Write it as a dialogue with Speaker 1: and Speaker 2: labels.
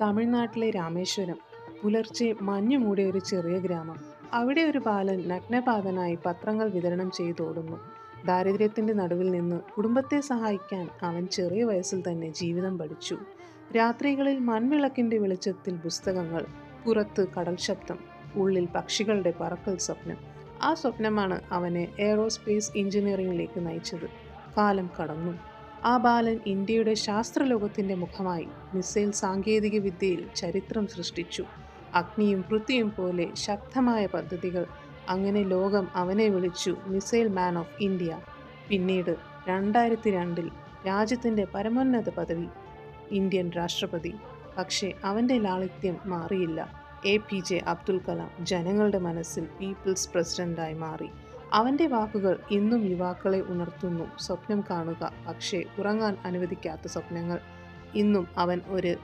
Speaker 1: തമിഴ്നാട്ടിലെ രാമേശ്വരം. പുലർച്ചെ മഞ്ഞു മൂടിയ ഒരു ചെറിയ ഗ്രാമം. അവിടെ ഒരു ബാലൻ നഗ്നപാതനായി പത്രങ്ങൾ വിതരണം ചെയ്തോടുന്നു. ദാരിദ്ര്യത്തിന്റെ നടുവിൽ നിന്ന് കുടുംബത്തെ സഹായിക്കാൻ അവൻ ചെറിയ വയസ്സിൽ തന്നെ ജീവിതം പഠിച്ചു. രാത്രികളിൽ മൺവിളക്കിന്റെ വെളിച്ചത്തിൽ പുസ്തകങ്ങൾ, പുറത്ത് കടൽ ശബ്ദം, ഉള്ളിൽ പക്ഷികളുടെ പറക്കൽ സ്വപ്നം. ആ സ്വപ്നമാണ് അവനെ എയ്റോസ്പേസ് എഞ്ചിനീയറിംഗിലേക്ക് നയിച്ചത്. കാലം കടന്നു. ആ ബാലൻ ഇന്ത്യയുടെ ശാസ്ത്രലോകത്തിന്റെ മുഖമായി. മിസൈൽ സാങ്കേതിക വിദ്യയിൽ ചരിത്രം സൃഷ്ടിച്ചു. അഗ്നിയും പൃഥ്വിയും പോലെ ശക്തമായ പദ്ധതികൾ. അങ്ങനെ ലോകം അവനെ വിളിച്ചു മിസൈൽ മാൻ ഓഫ് ഇന്ത്യ. പിന്നീട് 2002 രാജ്യത്തിന്റെ പരമോന്നത പദവി ഇന്ത്യൻ രാഷ്ട്രപതി. പക്ഷേ അവന്റെ ലാളിത്യം മാറിയില്ല. APJ അബ്ദുൽ കലാം ജനങ്ങളുടെ മനസ്സിൽ പീപ്പിൾസ് പ്രസിഡന്റായി മാറി. അവന്റെ വാക്കുകൾ ഇന്നും യുവാക്കളെ ഉണർത്തുന്നു. സ്വപ്നം കാണുക, പക്ഷേ ഉറങ്ങാൻ അനുവദിക്കാത്ത സ്വപ്നങ്ങൾ. ഇന്നും അവൻ ഒരു